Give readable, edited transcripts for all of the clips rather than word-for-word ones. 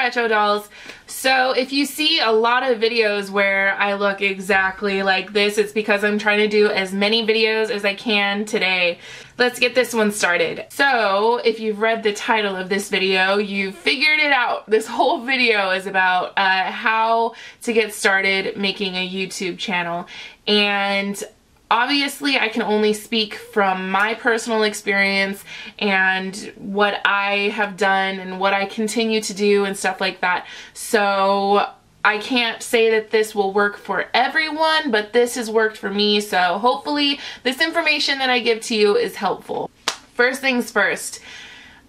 JessieRetro dolls. So if you see a lot of videos where I look exactly like this, it's because I'm trying to do as many videos as I can today. Let's get this one started. So if you've read the title of this video, you've figured it out. This whole video is about how to get started making a YouTube channel. And obviously, I can only speak from my personal experience and what I have done and what I continue to do and stuff like that. So I can't say that this will work for everyone, but this has worked for me. So hopefully this information that I give to you is helpful. First things first,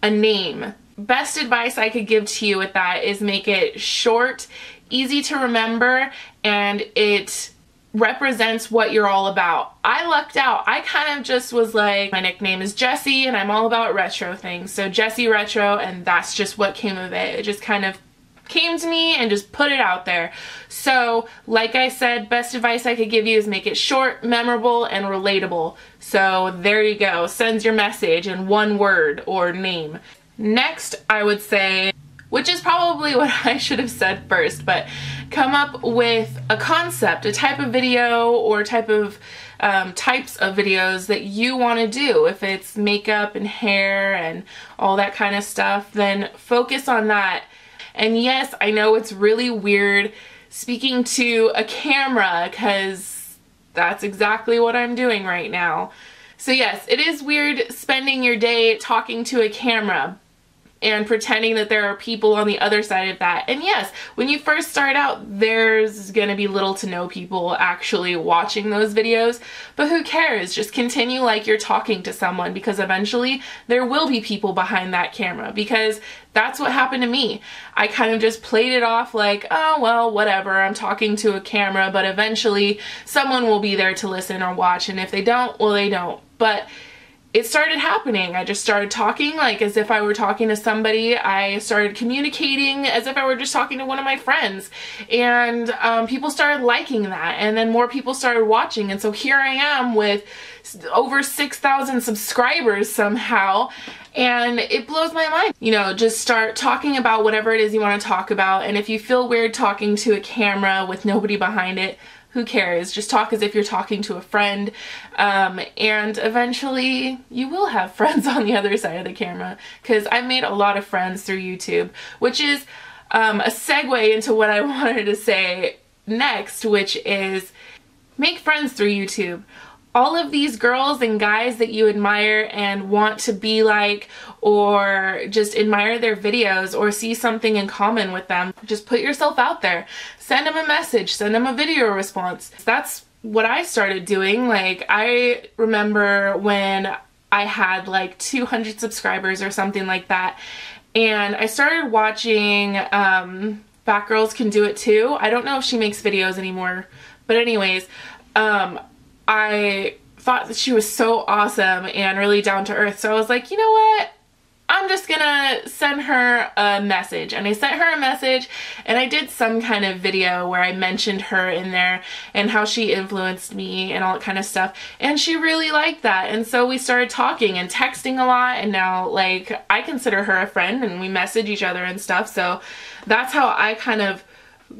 a name. Best advice I could give to you with that is make it short, easy to remember, and it represents what you're all about. I lucked out. I kind of just was like, my nickname is Jessie and I'm all about retro things. So JessieRetro, and that's just what came of it. It just kind of came to me and just put it out there. So like I said, best advice I could give you is make it short, memorable, and relatable. So there you go. Sends your message in one word or name. Next, I would say, which is probably what I should have said first, but come up with a concept, a type of video or type of types of videos that you want to do. If it's makeup and hair and all that kind of stuff, then focus on that. And yes, I know it's really weird speaking to a camera because that's exactly what I'm doing right now. So yes, it is weird spending your day talking to a camera and pretending that there are people on the other side of that. And yes, when you first start out, there's gonna be little to no people actually watching those videos, but who cares? Just continue like you're talking to someone, because eventually there will be people behind that camera, because that's what happened to me. I kind of just played it off like, oh well, whatever, I'm talking to a camera, but eventually someone will be there to listen or watch, and if they don't, well, they don't. But it started happening. I just started talking like as if I were talking to somebody. I started communicating as if I were just talking to one of my friends. And people started liking that. And then more people started watching. And so here I am with over 6,000 subscribers somehow. And it blows my mind. You know, just start talking about whatever it is you want to talk about. And if you feel weird talking to a camera with nobody behind it, who cares? Just talk as if you're talking to a friend, and eventually you will have friends on the other side of the camera, because I've made a lot of friends through YouTube, which is a segue into what I wanted to say next, which is make friends through YouTube. All of these girls and guys that you admire and want to be like, or just admire their videos or see something in common with them, just put yourself out there. Send them a message, send them a video response. That's what I started doing. Like, I remember when I had like 200 subscribers or something like that, and I started watching Fat Girls Can Do It Too. I don't know if she makes videos anymore, but anyways, I thought that she was so awesome and really down to earth. So I was like, you know what? I'm just gonna send her a message. And I sent her a message, and I did some kind of video where I mentioned her in there and how she influenced me and all that kind of stuff. And she really liked that. And so we started talking and texting a lot, and now like I consider her a friend and we message each other and stuff. So that's how I kind of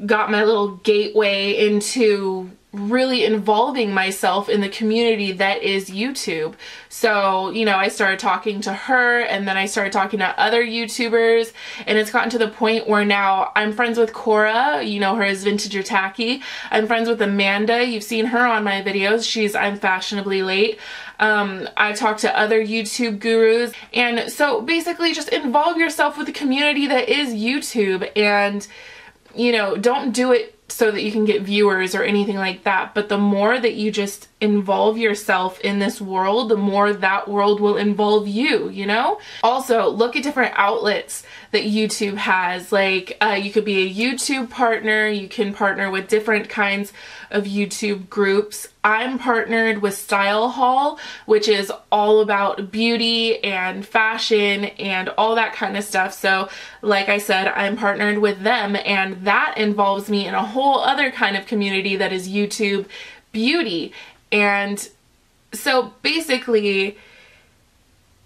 got my little gateway into really involving myself in the community that is YouTube. So, you know, I started talking to her, and then I started talking to other YouTubers, and it's gotten to the point where now I'm friends with Cora, you know her as Vintage or Tacky. I'm friends with Amanda, you've seen her on my videos, she's I'm Fashionably Late. I talked to other YouTube gurus, and so basically just involve yourself with the community that is YouTube. And you know, don't do it so that you can get viewers or anything like that, but the more that you just involve yourself in this world, the more that world will involve you, you know? Also, look at different outlets that YouTube has. Like, you could be a YouTube partner, you can partner with different kinds of YouTube groups. I'm partnered with Style Haul, which is all about beauty and fashion and all that kind of stuff. So, like I said, I'm partnered with them, and that involves me in a whole other kind of community that is YouTube beauty. And so basically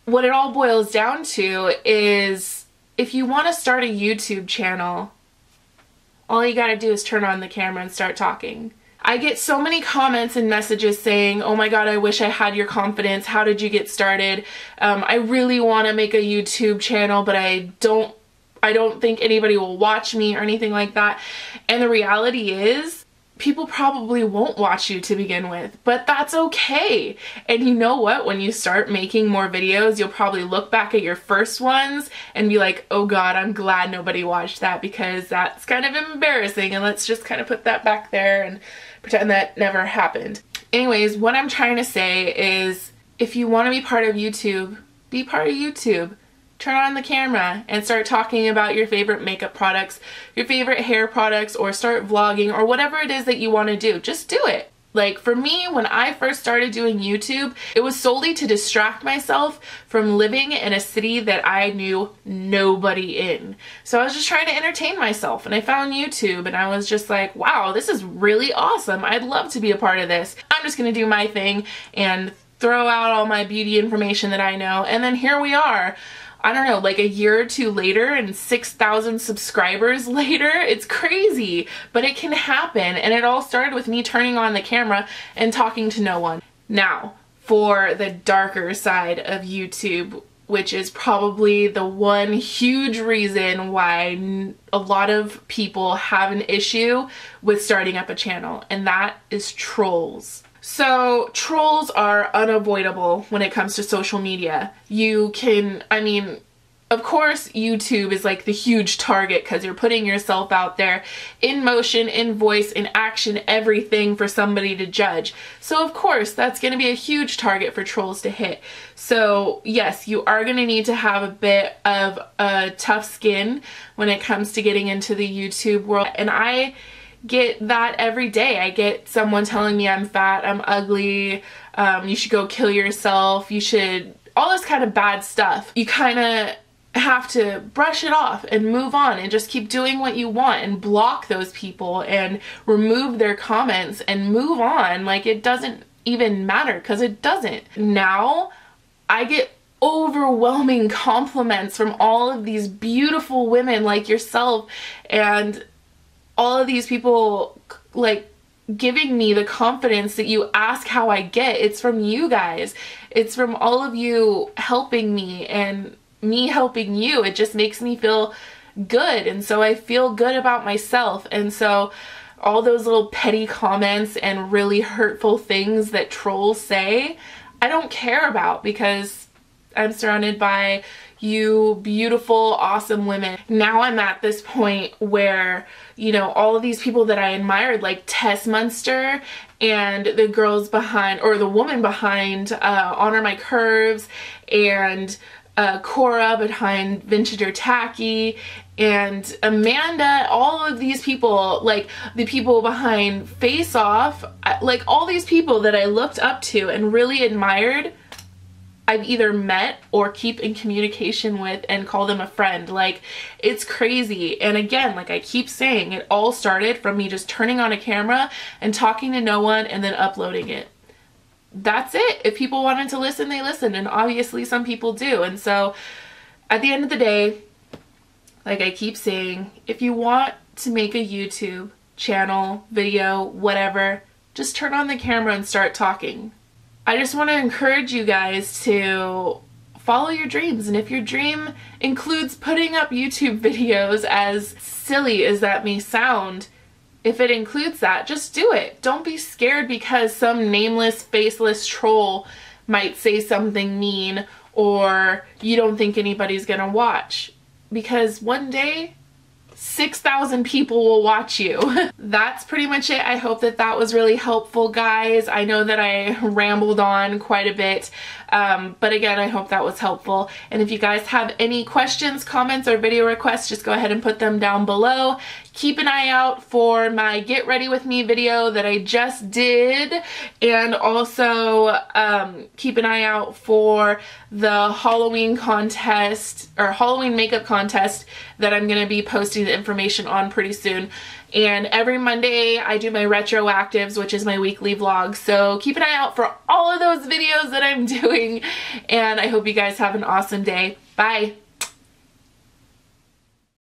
what it all boils down to is if you want to start a YouTube channel, all you gotta do is turn on the camera and start talking. I get so many comments and messages saying, oh my god, I wish I had your confidence. How did you get started? I really want to make a YouTube channel, but I don't think anybody will watch me or anything like that. And the reality is, people probably won't watch you to begin with, but that's okay. And you know what? When you start making more videos, you'll probably look back at your first ones and be like, oh god, I'm glad nobody watched that, because that's kind of embarrassing, and let's just kind of put that back there and pretend that never happened. Anyways, what I'm trying to say is, if you want to be part of YouTube, be part of YouTube. Turn on the camera and start talking about your favorite makeup products, your favorite hair products, or start vlogging, or whatever it is that you want to do. Just do it. Like for me, when I first started doing YouTube, it was solely to distract myself from living in a city that I knew nobody in. So I was just trying to entertain myself, and I found YouTube, and I was just like, wow, this is really awesome. I'd love to be a part of this. I'm just gonna do my thing and throw out all my beauty information that I know, and then here we are. I don't know, like a year or two later and 6,000 subscribers later. It's crazy, but it can happen. And it all started with me turning on the camera and talking to no one. Now, for the darker side of YouTube, which is probably the one huge reason why a lot of people have an issue with starting up a channel, and that is trolls. So trolls are unavoidable when it comes to social media. You can, I mean, of course YouTube is like the huge target because you're putting yourself out there in motion, in voice, in action, everything for somebody to judge. So of course that's going to be a huge target for trolls to hit. So yes, you are going to need to have a bit of a tough skin when it comes to getting into the YouTube world. And I get that every day. I get someone telling me I'm fat, I'm ugly, you should go kill yourself, you should, all this kind of bad stuff. You kind of have to brush it off and move on and just keep doing what you want and block those people and remove their comments and move on. Like it doesn't even matter, because it doesn't. Now I get overwhelming compliments from all of these beautiful women like yourself, and all of these people like giving me the confidence that you ask how I get. It's from you guys. It's from all of you helping me and me helping you. It just makes me feel good, and so I feel good about myself. And so all those little petty comments and really hurtful things that trolls say, I don't care about, because I'm surrounded by you beautiful, awesome women. Now I'm at this point where, you know, all of these people that I admired, like Tess Munster and the girls behind, or the woman behind Honor My Curves, and Cora behind Vintage or Tacky, and Amanda, all of these people, like the people behind Face Off, like all these people that I looked up to and really admired, I've either met or keep in communication with and call them a friend. Like, it's crazy. And again, like I keep saying, it all started from me just turning on a camera and talking to no one and then uploading it. That's it. If people wanted to listen, they listened, and obviously some people do. And so at the end of the day, like I keep saying, if you want to make a YouTube channel, video, whatever, just turn on the camera and start talking. I just want to encourage you guys to follow your dreams, and if your dream includes putting up YouTube videos, as silly as that may sound, if it includes that, just do it. Don't be scared because some nameless, faceless troll might say something mean, or you don't think anybody's gonna watch, because one day 6,000 people will watch you. That's pretty much it. I hope that that was really helpful, guys. I know that I rambled on quite a bit, but again, I hope that was helpful. And if you guys have any questions, comments, or video requests, just go ahead and put them down below. Keep an eye out for my Get Ready With Me video that I just did, and also keep an eye out for the Halloween contest, or Halloween makeup contest, that I'm going to be posting the information on pretty soon. And every Monday I do my retroactives, which is my weekly vlog, so keep an eye out for all of those videos that I'm doing, and I hope you guys have an awesome day. Bye!